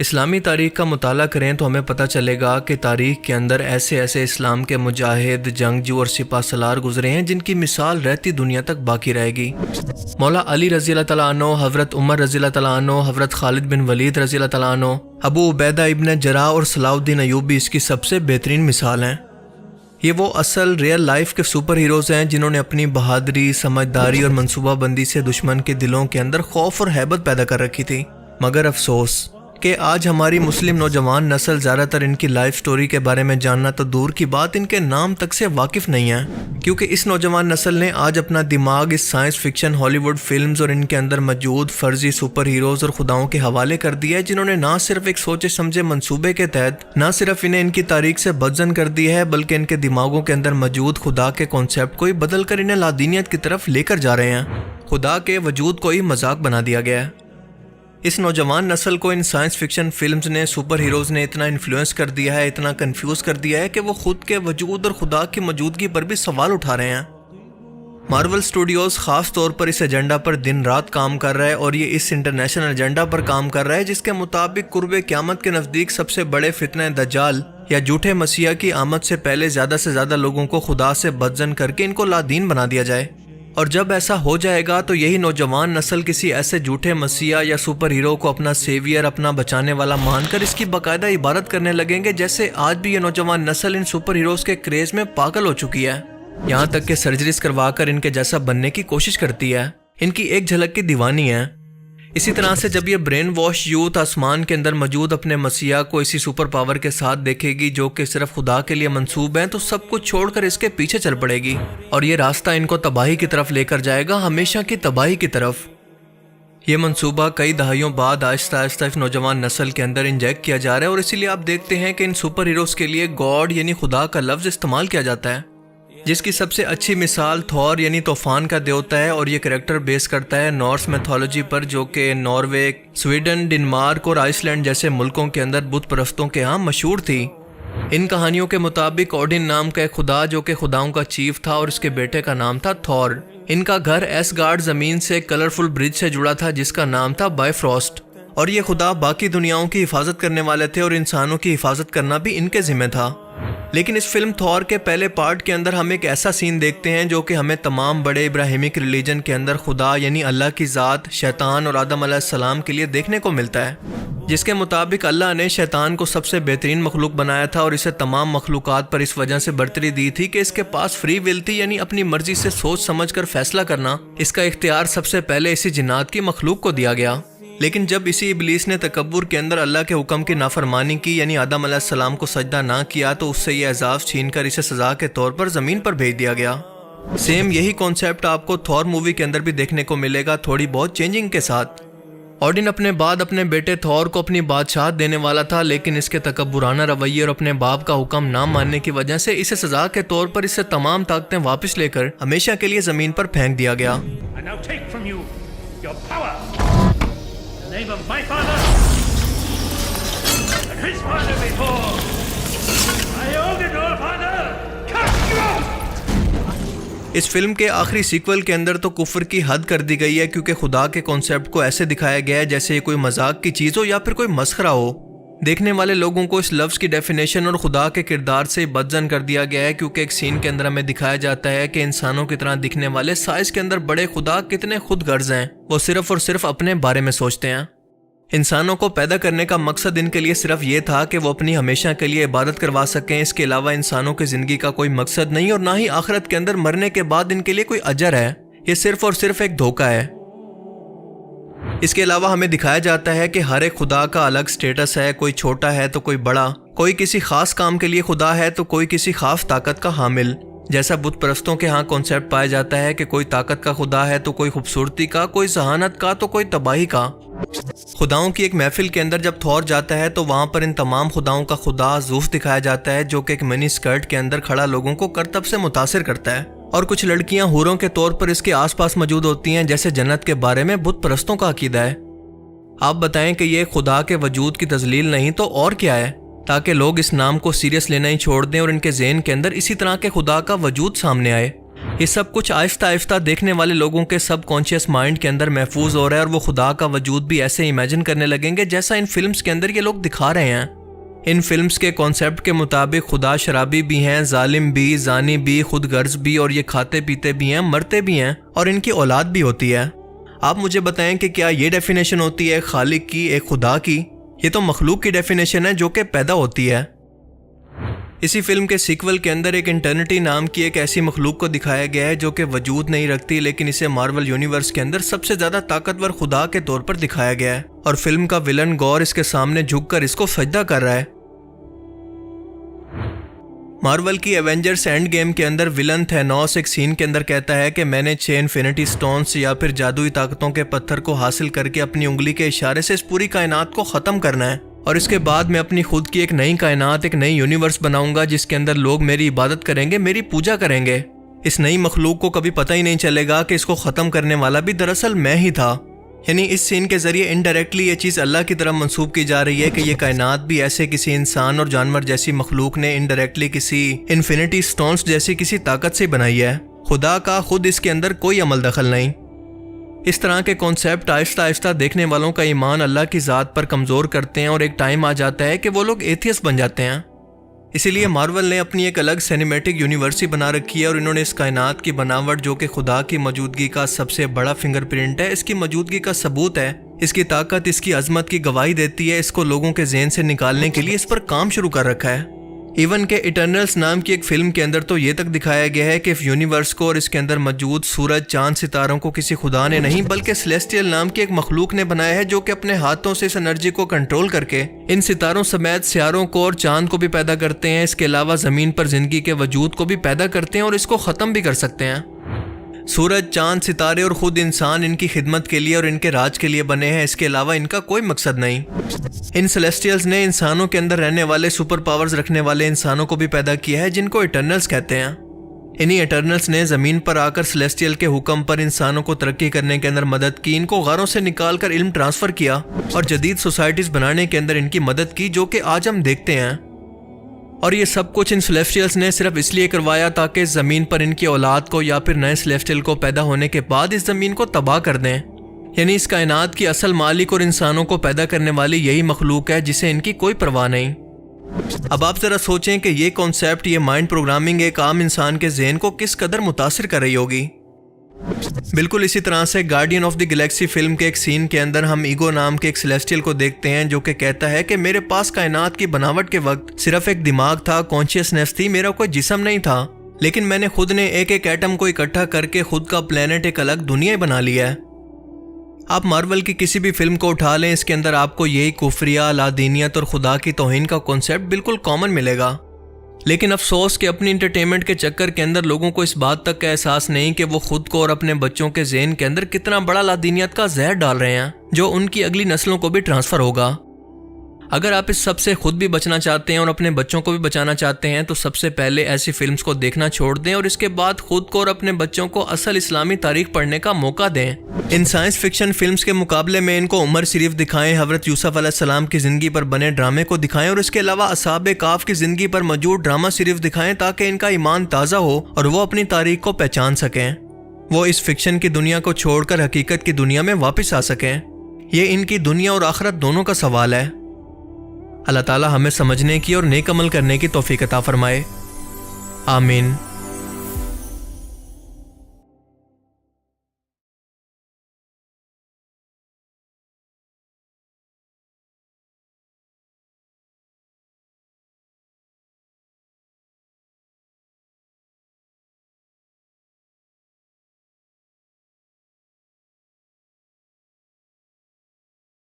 इस्लामी तारीख़ का मुताला करें तो हमें पता चलेगा कि तारीख़ के अंदर ऐसे ऐसे इस्लाम के मुजाहिद, जंगजू और सिपा सलार गुजरे हैं जिनकी मिसाल रहती दुनिया तक बाकी रहेगी। मौला अली रज़ी अल्लाह तआला अन्हु, हज़रत उमर रज़ी अल्लाह तआला अन्हु, हज़रत खालिद बिन वलीद रज़ी अल्लाह तआला अन्हु, अबू उबैदा इब्न जराह और सलाहुद्दीन अय्यूबी इसकी सबसे बेहतरीन मिसाल हैं। ये वो असल रियल लाइफ के सुपर हीरोज़ हैं जिन्होंने अपनी बहादुरी, समझदारी और मनसूबाबंदी से दुश्मन के दिलों के अंदर खौफ और हैबत पैदा कर रखी थी। मगर अफसोस कि आज हमारी मुस्लिम नौजवान नस्ल ज़्यादातर इनकी लाइफ स्टोरी के बारे में जानना तो दूर की बात, इनके नाम तक से वाकिफ़ नहीं है, क्योंकि इस नौजवान नस्ल ने आज अपना दिमाग इस साइंस फिक्शन हॉलीवुड फिल्म्स और इनके अंदर मौजूद फर्जी सुपर हीरोज़ और खुदाओं के हवाले कर दिया है, जिन्होंने ना सिर्फ एक सोचे समझे मंसूबे के तहत ना सिर्फ इन्हें इनकी तारीख से बदजन कर दिया है, बल्कि इनके दिमागों के अंदर मौजूद खुदा के कॉन्सेप्ट को ही बदल कर इन्हें लादीनियत की तरफ लेकर जा रहे हैं। खुदा के वजूद को ही मजाक बना दिया गया है। इस नौजवान नस्ल को इन साइंस फिक्शन फिल्म्स ने, सुपर हीरोज़ ने इतना इन्फ्लुएंस कर दिया है, इतना कंफ्यूज कर दिया है कि वो खुद के वजूद और खुदा की मौजूदगी पर भी सवाल उठा रहे हैं। मार्वल स्टूडियोज़ ख़ास तौर पर इस एजेंडा पर दिन रात काम कर रहा है और ये इस इंटरनेशनल एजेंडा पर काम कर रहा है जिसके मुताबिक कुर्बे क़यामत के नज़दीक सबसे बड़े फितने दज्जाल या झूठे मसीहा की आमद से पहले ज़्यादा से ज़्यादा लोगों को खुदा से बदजन करके इनको लादीन बना दिया जाए। और जब ऐसा हो जाएगा तो यही नौजवान नस्ल किसी ऐसे झूठे मसीहा या सुपर हीरो को अपना सेवियर, अपना बचाने वाला मानकर इसकी बाकायदा इबादत करने लगेंगे, जैसे आज भी ये नौजवान नस्ल इन सुपर हीरोज़ के क्रेज़ में पागल हो चुकी है। यहाँ तक कि सर्जरीज करवाकर इनके जैसा बनने की कोशिश करती है, इनकी एक झलक की दीवानी है। इसी तरह से जब ये ब्रेन वॉश यूथ आसमान के अंदर मौजूद अपने मसीहा को इसी सुपर पावर के साथ देखेगी जो कि सिर्फ खुदा के लिए मंसूब है, तो सब कुछ छोड़कर इसके पीछे चल पड़ेगी और ये रास्ता इनको तबाही की तरफ लेकर जाएगा, हमेशा की तबाही की तरफ। ये मंसूबा कई दहाइयों बाद आहिस्ता आहिस्ता इस नौजवान नस्ल के अंदर इंजेक्ट किया जा रहा है और इसीलिए आप देखते हैं कि इन सुपर हीरोज़ के लिए गॉड यानी खुदा का लफ्ज़ इस्तेमाल किया जाता है, जिसकी सबसे अच्छी मिसाल थॉर यानी तूफान का देवता है। और ये कैरेक्टर बेस करता है नॉर्स मैथोलॉजी पर, जो कि नॉर्वे, स्वीडन, डेनमार्क और आइसलैंड जैसे मुल्कों के अंदर बुत परस्तों के यहाँ मशहूर थी। इन कहानियों के मुताबिक ओडिन नाम का एक खुदा जो कि खुदाओं का चीफ था और इसके बेटे का नाम था थॉर। इनका घर एसगार्ड ज़मीन से कलरफुल ब्रिज से जुड़ा था जिसका नाम था बायफ्रॉस्ट, और ये खुदा बाकी दुनियाओं की हिफाजत करने वाले थे और इंसानों की हिफाजत करना भी इनके ज़िम्मे था। लेकिन इस फिल्म थॉर के पहले पार्ट के अंदर हम एक ऐसा सीन देखते हैं जो कि हमें तमाम बड़े इब्राहिमिक रिलीजन के अंदर खुदा यानी अल्लाह की ज़ात, शैतान और आदम अलैहिस्सलाम के लिए देखने को मिलता है, जिसके मुताबिक अल्लाह ने शैतान को सबसे बेहतरीन मखलूक बनाया था और इसे तमाम मखलूक़ात पर इस वजह से बरतरी दी थी कि इसके पास फ्री विल थी, यानी अपनी मर्जी से सोच समझ कर फैसला करना। इसका इख्तियार सबसे पहले इसी जिन्नात की मखलूक को दिया गया। लेकिन जब इसी इब्लीस ने तकब्बुर के अंदर अल्लाह के हुक्म की नाफरमानी की यानी आदम अलैहिस्सलाम को सजदा ना किया, तो उससे ये एजाज़ छीनकर इसे सज़ा के तौर पर ज़मीन पर भेज दिया गया। सेम यही कॉन्सेप्ट आपको थॉर मूवी के अंदर भी देखने को मिलेगा, थोड़ी बहुत चेंजिंग के साथ। ओडिन अपने बाद अपने बेटे थॉर को अपनी बादशाहत देने वाला था, लेकिन इसके तकब्बुराना रवैये और अपने बाप का हुक्म ना मानने की वजह से इसे सज़ा के तौर पर इससे तमाम ताकतें वापस लेकर हमेशा के लिए ज़मीन पर फेंक दिया गया। Name of my father and his father before. I own it all, father. Cut you out. इस फिल्म के आखिरी सीक्वल के अंदर तो कुफ्र की हद कर दी गई है, क्योंकि खुदा के कॉन्सेप्ट को ऐसे दिखाया गया है जैसे ये कोई मजाक की चीज़ हो या फिर कोई मस्खरा हो। देखने वाले लोगों को इस लफ्ज़ की डेफिनेशन और खुदा के किरदार से बदजन कर दिया गया है, क्योंकि एक सीन के अंदर हमें दिखाया जाता है कि इंसानों की तरह दिखने वाले साइज के अंदर बड़े खुदा कितने खुद गर्ज हैं। वो सिर्फ और सिर्फ अपने बारे में सोचते हैं। इंसानों को पैदा करने का मकसद इनके लिए सिर्फ ये था कि वो अपनी हमेशा के लिए इबादत करवा सकें। इसके अलावा इंसानों की ज़िंदगी का कोई मकसद नहीं और ना ही आखिरत के अंदर मरने के बाद इनके लिए कोई अजर है। ये सिर्फ और सिर्फ एक धोखा है। इसके अलावा हमें दिखाया जाता है कि हर एक खुदा का अलग स्टेटस है, कोई छोटा है तो कोई बड़ा, कोई किसी खास काम के लिए खुदा है तो कोई किसी खास ताकत का हामिल। जैसा बुत परस्तों के यहाँ कॉन्सेप्ट पाया जाता है कि कोई ताकत का खुदा है तो कोई खूबसूरती का, कोई जहानत का तो कोई तबाही का। खुदाओं की एक महफिल के अंदर जब थॉर जाता है तो वहाँ पर इन तमाम खुदाओं का खुदा ज़ूफ दिखाया जाता है, जो कि एक मिनी स्कर्ट के अंदर खड़ा लोगों को करतब से मुतासिर करता है। और कुछ लड़कियां हूरों के तौर पर इसके आसपास मौजूद होती हैं, जैसे जन्नत के बारे में बुत परस्तों का अकीदा है। आप बताएं कि ये खुदा के वजूद की तजलील नहीं तो और क्या है, ताकि लोग इस नाम को सीरियस लेना ही छोड़ दें और इनके ज़हन के अंदर इसी तरह के खुदा का वजूद सामने आए। ये सब कुछ आहिस्ता आहिस्ता देखने वाले लोगों के सबकॉन्शियस माइंड के अंदर महफूज हो रहा है और वो खुदा का वजूद भी ऐसे इमेजिन करने लगेंगे जैसा इन फिल्म्स के अंदर ये लोग दिखा रहे हैं। इन फिल्म्स के कॉन्सेप्ट के मुताबिक खुदा शराबी भी हैं, जालिम भी, जानी भी, खुद गर्ज भी, और ये खाते पीते भी हैं, मरते भी हैं और इनकी औलाद भी होती है। आप मुझे बताएं कि क्या ये डेफिनेशन होती है खालिक की, एक खुदा की? ये तो मखलूक की डेफिनेशन है जो कि पैदा होती है। इसी फिल्म के सीक्वल के अंदर एक इंटर्निटी नाम की एक ऐसी मखलूक को दिखाया गया है जो कि वजूद नहीं रखती, लेकिन इसे मार्वल यूनिवर्स के अंदर सबसे ज्यादा ताकतवर खुदा के तौर पर दिखाया गया है और फिल्म का विलन गौर इसके सामने झुककर इसको सजदा कर रहा है। मार्वल की एवेंजर्स एंड गेम के अंदर विलन थैनोस एक सीन के अंदर कहता है कि मैंने 6 इन्फिनिटी स्टोन्स या फिर जादुई ताकतों के पत्थर को हासिल करके अपनी उंगली के इशारे से इस पूरी कायनात को खत्म करना है और इसके बाद मैं अपनी खुद की एक नई कायनात, एक नई यूनिवर्स बनाऊंगा जिसके अंदर लोग मेरी इबादत करेंगे, मेरी पूजा करेंगे। इस नई मखलूक को कभी पता ही नहीं चलेगा कि इसको खत्म करने वाला भी दरअसल मैं ही था। यानी इस सीन के जरिए इनडायरेक्टली ये चीज़ अल्लाह की तरफ मंसूब की जा रही है कि ये कायनात भी ऐसे किसी इंसान और जानवर जैसी मखलूक ने इनडायरेक्टली किसी इन्फिनिटी स्टोन्स जैसी किसी ताकत से बनाई है। खुदा का खुद इसके अंदर कोई अमल दखल नहीं। इस तरह के कॉन्सेप्ट आहिस्ता आहिस्ता देखने वालों का ईमान अल्लाह की ज़ात पर कमज़ोर करते हैं और एक टाइम आ जाता है कि वो लोग एथियस्ट बन जाते हैं। इसीलिए मार्वल ने अपनी एक अलग सिनेमैटिक यूनिवर्स ही बना रखी है और इन्होंने इस कायनात की बनावट जो कि खुदा की मौजूदगी का सबसे बड़ा फिंगरप्रिंट है, इसकी मौजूदगी का सबूत है, इसकी ताकत, इसकी अजमत की गवाही देती है, इसको लोगों के ज़हन से निकालने के लिए इस पर काम शुरू कर रखा है। इवन के इटर्नल्स नाम की एक फिल्म के अंदर तो ये तक दिखाया गया है कि इस यूनिवर्स को और इसके अंदर मौजूद सूरज, चांद, सितारों को किसी खुदा ने नहीं बल्कि सेलेस्टियल नाम की एक मखलूक ने बनाया है जो कि अपने हाथों से इस एनर्जी को कंट्रोल करके इन सितारों समेत सियारों को और चांद को भी पैदा करते हैं। इसके अलावा ज़मीन पर जिंदगी के वजूद को भी पैदा करते हैं और इसको ख़त्म भी कर सकते हैं। सूरज, चांद, सितारे और खुद इंसान इनकी खिदमत के लिए और इनके राज के लिए बने हैं, इसके अलावा इनका कोई मकसद नहीं। इन सेलेस्टियल्स ने इंसानों के अंदर रहने वाले सुपर पावर्स रखने वाले इंसानों को भी पैदा किया है जिनको इटर्नल्स कहते हैं। इन्हीं इटर्नल्स ने ज़मीन पर आकर सेलेस्टियल के हुक्म पर इंसानों को तरक्की करने के अंदर मदद की, इनको गारों से निकाल कर इल्म ट्रांसफ़र किया और जदीद सोसाइटीज़ बनाने के अंदर इनकी मदद की जो कि आज हम देखते हैं। और ये सब कुछ इन सेलेस्टियल्स ने सिर्फ इसलिए करवाया ताकि इस ज़मीन पर इनकी औलाद को या फिर नए सेलेस्टियल को पैदा होने के बाद इस ज़मीन को तबाह कर दें। यानी इस कायनात की असल मालिक और इंसानों को पैदा करने वाली यही मखलूक है जिसे इनकी कोई परवाह नहीं। अब आप ज़रा सोचें कि ये कॉन्सेप्ट, ये माइंड प्रोग्रामिंग एक आम इंसान के जहन को किस कदर मुतासिर कर रही होगी। बिल्कुल इसी तरह से guardian of the Galaxy film के एक सीन के अंदर हम ईगो नाम के एक सेलेस्टियल को देखते हैं जो कि कहता है कि मेरे पास कायनात की बनावट के वक्त सिर्फ एक दिमाग था, कॉन्शियसनेस थी, मेरा कोई जिस्म नहीं था, लेकिन मैंने खुद ने एक एक एटम को इकट्ठा करके खुद का प्लेनेट, एक अलग दुनिया बना लिया है। आप मार्वल की किसी भी फिल्म को उठा लें, इसके अंदर आपको यही कुफरिया, लादीनियत और खुदा की तौहीन का कॉन्सेप्ट बिल्कुल कॉमन मिलेगा। लेकिन अफसोस कि अपनी इंटरटेनमेंट के चक्कर के अंदर लोगों को इस बात तक का एहसास नहीं कि वो खुद को और अपने बच्चों के ज़हन के अंदर कितना बड़ा लादीनियत का जहर डाल रहे हैं जो उनकी अगली नस्लों को भी ट्रांसफ़र होगा। अगर आप इस सब से खुद भी बचना चाहते हैं और अपने बच्चों को भी बचाना चाहते हैं तो सबसे पहले ऐसी फिल्म्स को देखना छोड़ दें और इसके बाद खुद को और अपने बच्चों को असल इस्लामी तारीख पढ़ने का मौका दें। इन साइंस फिक्शन फिल्म्स के मुकाबले में इनको उमर शरीफ दिखाएं, हज़रत यूसुफ अलैहिस्सलाम की ज़िंदगी पर बने ड्रामे को दिखाएं और इसके अलावा असहाबे काफ की ज़िंदगी पर मौजूद ड्रामा शरीफ दिखाएं ताकि इनका ईमान ताज़ा हो और वो अपनी तारीख को पहचान सकें। वो इस फिक्शन की दुनिया को छोड़कर हकीकत की दुनिया में वापस आ सकें। ये इनकी दुनिया और आखिरत दोनों का सवाल है। अल्लाह ताला हमें समझने की और नेक अमल करने की तौफीक अता फरमाए। आमीन।